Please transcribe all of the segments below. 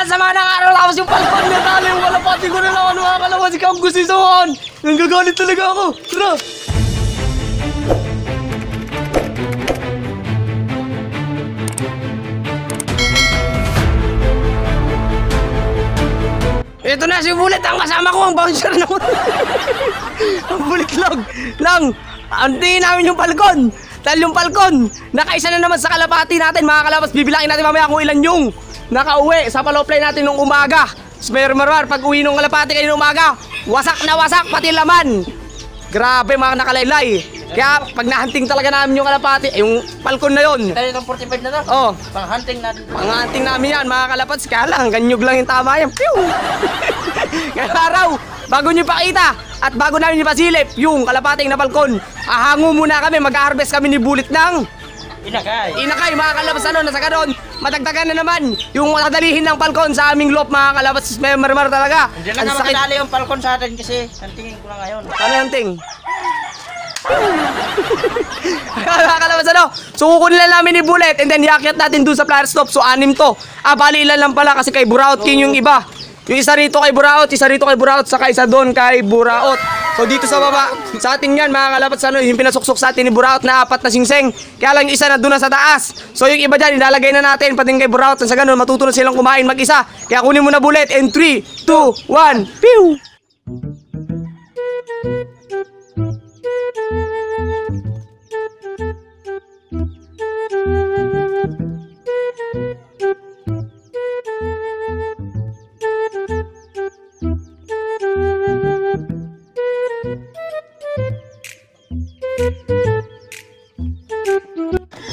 sama ng araw tapos yung palkon na talo yung kalapati ko na naman mga kalabas. Ikaw ang gusto isawan. Nanggagalit talaga ako. Tara. Ito na si Bullet, ang kasama ko, ang bouncer naman. Ang Bullet lang. Antingin namin yung palkon. Dahil yung palkon, nakaisa na naman sa kalapati natin. Mga kalabas, bibilangin natin mamaya kung ilan yung nakauwi sa paloplay natin nung umaga. Marmar, pag uwi nung kalapati kayo nung umaga, wasak na wasak, pati laman. Grabe mga nakalaylay. Kaya pag nahanting talaga namin yung kalapati, yung palkon na yun. Tayo itong 45 na to. Oh. Pang-hunting natin. Pang-hunting namin yan mga kalapats. Kaya lang, ganyog lang yung tama yan. Pew! Ngayong araw, bago nyo ipakita at bago namin ipasilip yung kalapating na palkon, ahango muna kami, mag-harvest kami ni Bullet ng Inakay mga kalabas. Nasa ganon, madagdagan na naman yung madalihin ng palkon sa aming loop mga kalabas. Marmar talaga. Hindi lang naman kadali yung palkon sa atin kasi huntingin ko na ngayon. Ano yung ting? Kalabas so kukunin lang namin ni Bullet and then iakyat natin doon sa flyer stop. So 6 to. Bali ilan lang pala kasi kay Buraot king yung iba. Yung isa rito kay Buraot, saka isa doon kay Buraot. So dito sa baba, sa atin yan mga kalabas, yung pinasuksok sa atin ni Buraot na 4 na singseng. Kaya lang yung isa na doon na sa taas. So yung iba dyan, ilalagay na natin pati kay Buraot. Sa ganun, matutunan silang kumain mag-isa. Kaya kunin mo na Bullet and 3, 2, 1, pew!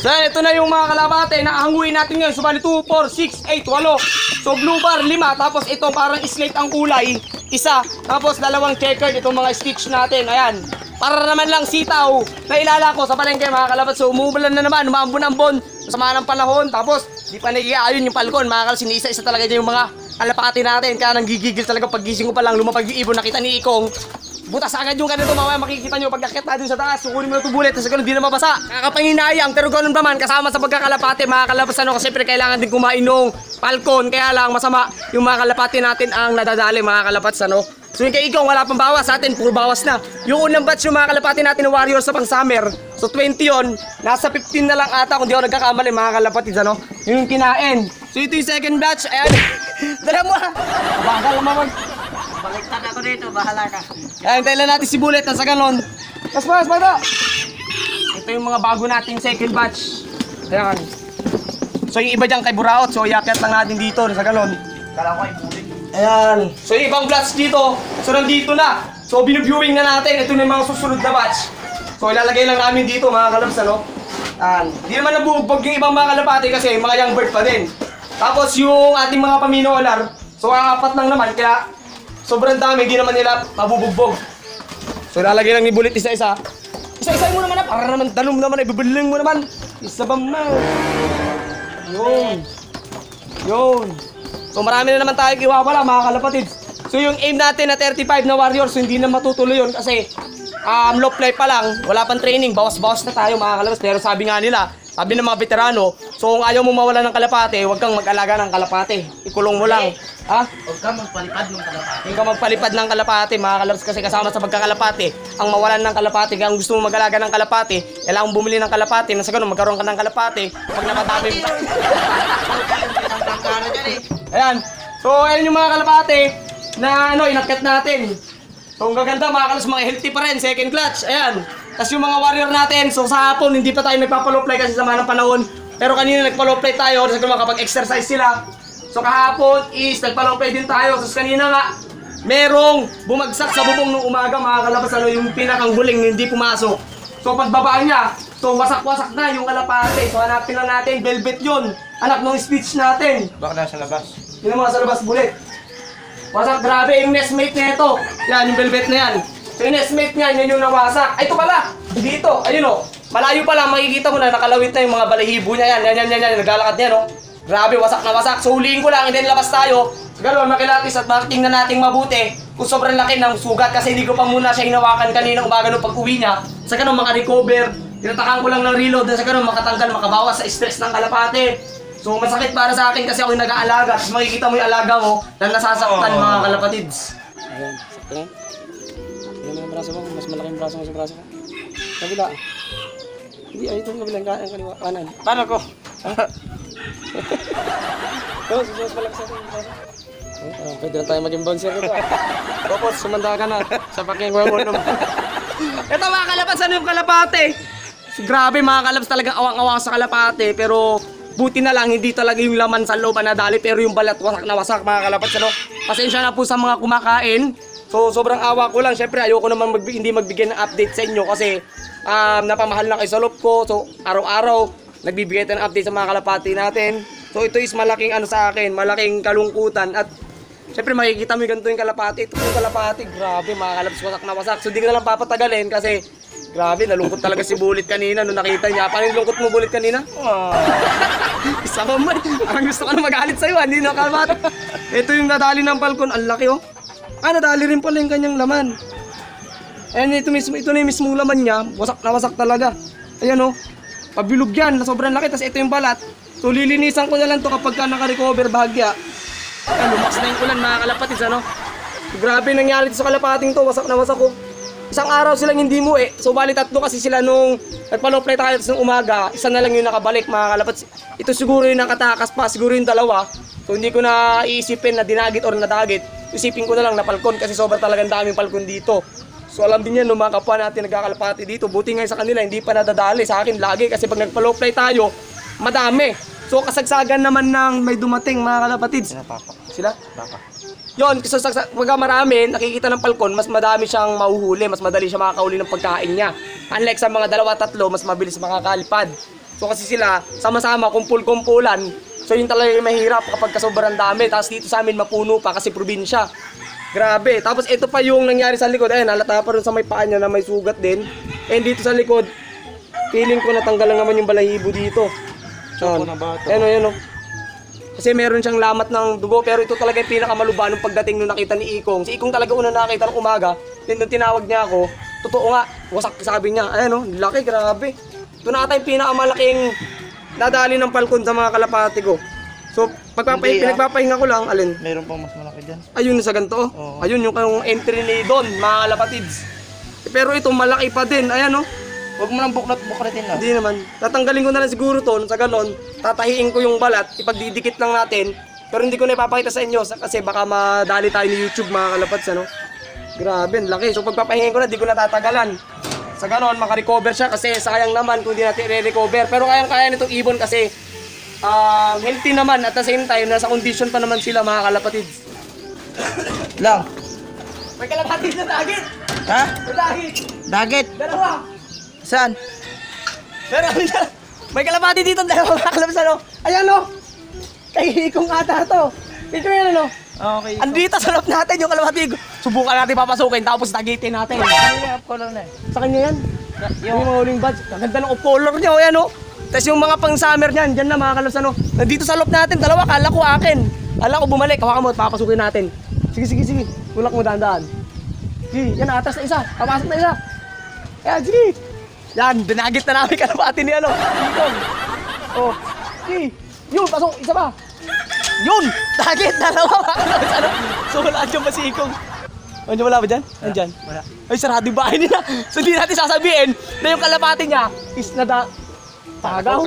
So ito na yung mga kalapate na ahanguin natin ngayon. So bali 2, 4, 6, 8, 8. So blue bar 5. Tapos ito parang slate ang kulay, isa. Tapos 2 checkered itong mga stitch natin. Ayan. Para naman lang sitaw na ilalako sa palengke mga kalapate. So umuulan na naman, umaambon-ambon. Sama ng panahon. Tapos di pa nag-iayun yung palkon mga kalapate. Sinisa-isa talaga dyan yung mga kalapate natin. Kaya nanggigigil talaga pag gising ko pa lang. Lumapag yung ibon, nakita ni Ikong. Butas agad yung ganito, mamaya makikita nyo pagkakit natin sa taas. Sukunin mo na ito Bullet, kasi ganun di na mabasa. Kakapanginayang, pero ganun naman kasama sa pagkakalapate mga kalabas. Kasi siyempre kailangan din kumain ng palkon. Kaya lang masama yung mga kalapate natin ang nadadali mga kalapats. So yung kay Ikaw, wala pang bawas sa atin, puro bawas na. Yung unang batch yung mga kalapate natin ng Warriors sa pang summer. So 20 yon, nasa 15 na lang ata kung di ako nagkakamali mga kalapatid. Yung kinain. So ito yung second batch, ayan. Dala mo ha. Bagal naman. Baliktad ako dito, bahala ka. Ayan, tayo natin si Bullet na sa ganon. Mas bata. Ito yung mga bago nating second batch. Ayan. So yung iba dyan kay Buraot. So iakyat lang natin dito sa ganon. Kala ko ay Bullet. Ayan. So yung ibang batch dito. So nandito na. So binuviewing na natin. Ito na yung mga susunod na batch. So ilalagay lang namin dito mga kalabs. Ayan. Hindi naman nabubugbog yung ibang mga kalapate kasi mga young bird pa din. Tapos yung ating mga paminolar. So ang 4 lang naman. Kaya sobrang dami, hindi naman nila mabubugbog. So lalagay lang ni Bullet isa-isa. Isa-isa mo naman na, para naman talong naman, ibibiling mo naman. Isa ba mo? Yun. So marami na naman tayong iwawala mga kalapatid. So yung aim natin na 35 na Warriors, so hindi na matutuloy yun kasi low play pa lang, wala pang training, bawas-bawas na tayo mga kalabas. Pero sabi nga nila, sabi ng mga veterano, so kung ayaw mo mawala ng kalapate, huwag kang mag-alaga ng kalapate. Ikulong mo lang. Ha? Huwag ka magpalipad ng kalapate. Huwag ka magpalipad ng kalapate, mga kalabs, kasi kasama sa pagkakalapate ang mawalan ng kalapate. Kaya kung gusto mo mag-alaga ng kalapate, kailangan bumili ng kalapate. Nasa ganun, magkaroon ka ng kalapate. Pag napadami mo. Ayan. So, ayan yung mga kalapate na inakyat natin. So, ang gaganda mga kalabs, mga healthy pa rin, second clutch. Ayan. Tapos yung mga warrior natin, so sa hapon, hindi pa tayo nagpapaloplay kasi sama ng panahon. Pero kanina nagpaloplay tayo, kasi makapag-exercise sila. So kahapon is nagpaloplay din tayo. So kanina nga, merong bumagsak sa bubong nung umaga mga kalabas, yung pinakang huling hindi pumasok. So pagbaba niya, so wasak-wasak na yung kalapate. So hanapin lang natin, velvet yun. Anak ng speech natin. Baka nasa labas. Yun ang mga sa labas, Bullet. Wasak, grabe yung nestmate na ito. Yan, yung velvet na yan. So yung nestmate niya, yun yung nawasak. Ay, ito pala! Dito, ayun o. Malayo pa lang, makikita mo na nakalawit na yung mga balahibo niya. Yan, naglalakad niya, no? Grabe, wasak na wasak. So huliin ko lang, and then labas tayo. Ganoon, makilatis at tingnan natin mabuti kung sobrang laki ng sugat. Kasi hindi ko pa muna siya hinawakan kanina umaga nung pag-uwi niya. Sa ganoon, makarecover. Tinatakan ko lang ng reload. Sa ganoon, makatanggal, makabawas sa stress ng kalapate. So masakit para sa akin kasi ako yung nag-aalaga. Tapos makikita mo yung alaga mo na nasasaktan mga kalapatids. Ayan, sakto yan. Ayan ang braso mo, mas malaki yung braso mo sa braso mo. Kabila. Hindi, ay itong kabilang kaliwa, kanan. Paano ko? Ito, susunod malaki sa atin yung braso. Pwede na tayo maging bouncer ito. Tapos, sumanda ka na sa pakingwangon. Ito mga kalapats, ano yung kalapate? Grabe mga kalapats, talagang awang-awang sa kalapate. Pero buti na lang, hindi talaga yung laman sa loob nadali. Pero yung balat, wasak na wasak mga kalapats. Ano? Pasensya na po sa mga kumakain. So sobrang awa ko lang. Siyempre ayoko naman hindi magbigay ng update sa inyo. Kasi napamahal na kayo sa loob ko. So araw-araw, nagbibigay tayo ng update sa mga kalapate natin. So ito is malaking ano sa akin, malaking kalungkutan. At siyempre makikita mo yung ganito yung kalapati. Ito yung kalapati, grabe mga kalapats, wasak na wasak. So di ko na lang papatagalin kasi grabe, nalungkot talaga si Bulit kanina nung nakita niya. Paano yung lungkot mo Bulit kanina? Isa ka man, parang gusto ko na magalit sa'yo, hindi na kalapati. Ito yung nadali ng palkon, ang laki oh. Nadali rin pala yung kanyang laman. Ayan, ito na yung mismong laman niya, wasak na wasak talaga. Ayan oh, pabilog yan, sobrang laki. Tapos ito yung balat. So lilinisan ko na lang to kapag ka naka-recover bahagya. Lumakas na yung ulan mga kalapatids, ano? Grabe nangyari sa kalapating to, wasak na wasak ko. Isang araw silang hindi mo so bali tatlo kasi sila nung nagpa-low-play tayo nung umaga, isa na lang yung nakabalik mga kalapatids. Ito siguro yung nakatakas pa, siguro yung dalawa. So hindi ko na iisipin na dinagit or nadagit. Isipin ko na lang na palkon kasi sobrang talagang daming palkon dito. So alam din yan nung mga kapwa natin nagkakalapati dito. Buti nga sa kanila hindi pa nadadali, sa akin lagi kasi pag nagpa-low-play tayo, madami. So kasagsagan naman ng may dumating mga kalapatids. Sila? Yon, kasi pag marami, nakikita ng palkon, mas madami siyang mahuhuli, mas madali siya makakauli ng pagkain niya. Unlike sa mga dalawa, tatlo, mas mabilis makakalipad. So kasi sila, sama-sama, kumpul-kumpulan. So yun talaga yung mahirap kapag sobrang dami. Tapos dito sa amin mapuno pa kasi probinsya. Grabe. Tapos ito pa yung nangyari sa likod. Ayun, halata pa rin sa may paa niya na may sugat din. And dito sa likod, feeling ko natanggal lang naman yung balahibo dito. Ayan o. Kasi meron siyang lamat ng dugo, pero ito talaga yung pinakamaluba nung pagdating nung nakita ni Ikong. Si Ikong talaga una nakita ng umaga, then nung tinawag niya ako, totoo nga, wasak sabi niya. Ayan o, laki, grabe. Ito na ata yung pinakamalaking dadali ng palkon sa mga kalapati ko. So, pinagpapahinga ko lang, alin? Meron pang mas malaki dyan. Ayun sa ganito. Ayun yung entry ni Don, mga kalapatids. Pero ito malaki pa din, ayan o. Huwag mo nang bukratin na. Hindi naman. Tatanggalin ko na lang siguro to, sa ganon, tatahiin ko yung balat, ipagdidikit lang natin. Pero hindi ko na ipapakita sa inyo kasi baka madali tayo ni YouTube mga kalapats, ano? Grabe, ang laki. So pagpapahingin ko na, di ko na tatagalan. Sa ganon, makarecover siya kasi sayang naman kung di natin i-recover. Pero kayang-kaya nitong ibon kasi healthy naman at the same time, nasa condition pa naman sila mga kalapatids. Lang. May kalapatids na dagit! Ha? May dagit! Dagit. Dalawa! Saan? Pero may kalapati dito, dalawa mga kalapats, ano? Ayan o! Kay Ikong ata to. Ito yan ano? Okay. Andito sa loob natin yung kalapati. Subukan natin papasukin tapos tagitin natin. Ano color na eh? Sa kanya yan? Yung mga huling badge. Ang ganda ng off-color niya o yan o. Tapos yung mga pang-summer niyan, dyan na mga kalapats, ano? Nandito sa loob natin, dalawa, kala ko akin. Kala ko bumalik, hawakan mo at papasukin natin. Sige. Tulak mo dahan-dahan. Sige, yan atas na isa. Papasok na isa. Ayan, sige. Yan, dinagit na namin kalapati ni ano. Ikong. Oh. Sige. Yun, pasok. Isa pa. Yun! Dagit! Dalawa mga kalapats, ano? So wala dyan ba si Ikong? Andiyan wala ba dyan? Andiyan? Wala. Ay, sarado yung bahay nila. So hindi natin sasabihin na yung kalapati niya is Pagaw.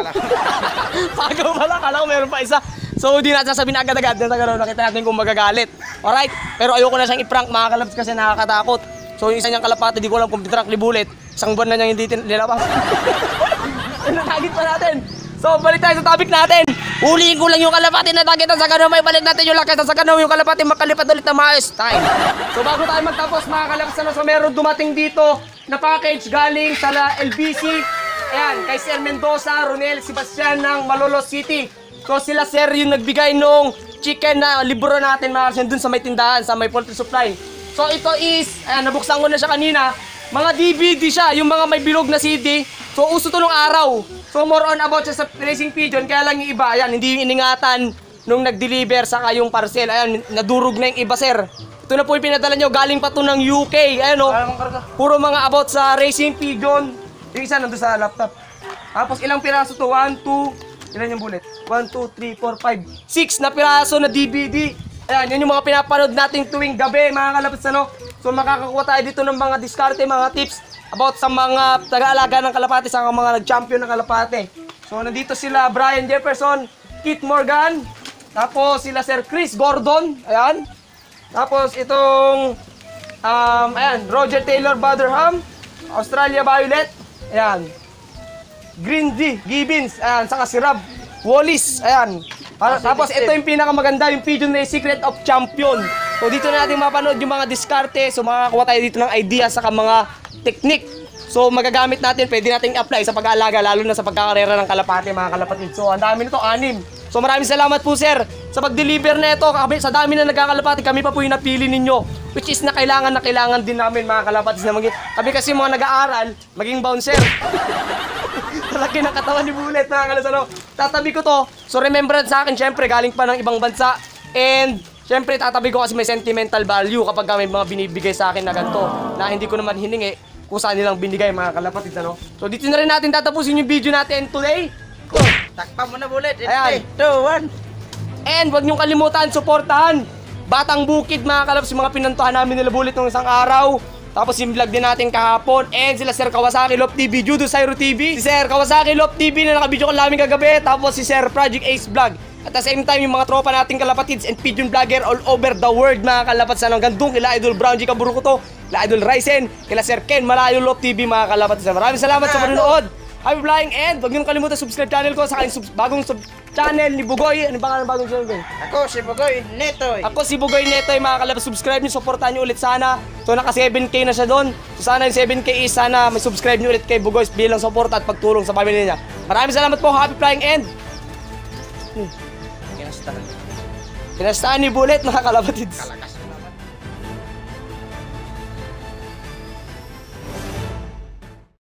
Pagaw pala. Kala ko meron pa isa. So hindi natin sasabihin agad-agad. Nakita natin kung magagalit. Alright? Pero ayoko na siyang i-prank mga kalapats kasi nakakatakot. So yung isa niyang kalapati, di ko alam kung ditrank ni Bulit. Isang buwan na niyang hindi nilabas. Natagit pa natin. So balik tayo sa topic natin. Ulihin ko lang yung kalapati na tagitan sa gano'n. May balik natin yung lakas sa gano'n. Yung kalapati makalipad ulit na maayos. Time. So bago tayo magtapos mga kalapats, so meron dumating dito na package galing sa LBC. Ayan, kay Sir Mendoza, Ronel, Sebastian ng Malolos City. So sila sir yung nagbigay nung chicken na libro natin mga kalapats dun sa may tindahan, sa may poultry supply. So ito is, ayan, nabuksan ko na siya kanina. Mga DVD siya, yung mga may bilog na CD. So uso to nung araw. So more on about siya sa racing pigeon, kaya lang yung iba, ayan, hindi yung iningatan nung nag-deliver saka yung parcel. Ayan, nadurog na yung iba sir. Ito na po yung pinadala nyo, galing pa to ng UK. Ayan o, puro mga about sa racing pigeon. Yung isa nandun sa laptop. Tapos ilang piraso to? 1, 2, Ilan yung bullet? 1, 2, 3, 4, 5, 6 na piraso na DVD. Ayan, yun yung mga pinapanood natin tuwing gabi, mga kalapats, ano? So makakakuha tayo dito ng mga diskarte, mga tips about sa mga taga-alaga ng kalapate, sa mga nag-champion ng kalapate. So nandito sila Brian Jefferson, Keith Morgan, tapos sila Sir Chris Gordon, ayan. Tapos itong ayan, Roger Taylor Baderham, Australia Violet, ayan. Green D Gibbons, ayan, saka si Rob Wallis, ayan. Tapos ito yung pinakamaganda, yung Pigeon Race Secret of Champion. So dito na natin mapanood yung mga diskarte. So makakakuha tayo dito ng idea sa mga technique. So magagamit natin, pwede nating apply sa pag-aalaga, lalo na sa pagkakarera ng kalapate, mga kalapatid. So ang dami nito, 6. So maraming salamat po sir sa pag-deliver na ito. Sa dami na nagkakalapate, kami pa po yung napili ninyo. Which is na kailangan din namin, mga kalapatid, na maging, kami kasi mga nag-aaral, maging bouncer. Talaki ng katawan ni Bullet, mga kalasano. Tatabi ko to. So remembrance sa akin, syempre, galing pa ng ibang bansa. And syempre, tatabi ko kasi may sentimental value kapag may mga binibigay sa akin na ganito, na hindi ko naman hiningi kung saan nilang binigay, mga kalapatid, ano. So dito na rin natin tatapusin yung video natin today. Takpan mo na, Bullet. Ayan. 3, 2, 1. And huwag niyong kalimutan, suportahan Batang Bukid, mga kalapatid, yung mga pinantuhan namin nila Bullet nung isang araw. Tapos yung vlog din natin kahapon. And sila Sir Kawasaki Lop TV, Judo Sairo TV, si Sir Kawasaki Lop TV na nakabidyo ko namin kagabi. Tapos si Sir Project Ace Vlog. At the same time, yung mga tropa nating kalapatids and pigeon vlogger all over the world, mga kalapatids, ng gandong kila Idol Brown G Kaburukuto, kila Idol Ryzen, kila Sir Ken Malayo Lop TV, mga kalapatids. Maraming salamat sa panonood. Happy flying, and huwag nyo kalimutan subscribe channel ko sa aking bagong channel ni Bugoy. Ano ba ang bagong channel, Ben? Ako si Bugoy Netoy. Ako si Bugoy Netoy, mga kalapatids. Subscribe nyo, supportan nyo ulit sana. So naka 7K na siya doon. So sana yung 7K is sana may subscribe nyo ulit kay Bugoy bilang support at pagtulong sa pamilya niya. Maraming salamat po. Happy flying, and Kinastahan. pinastaan ni Bullet, mga kalapatids. Kalakas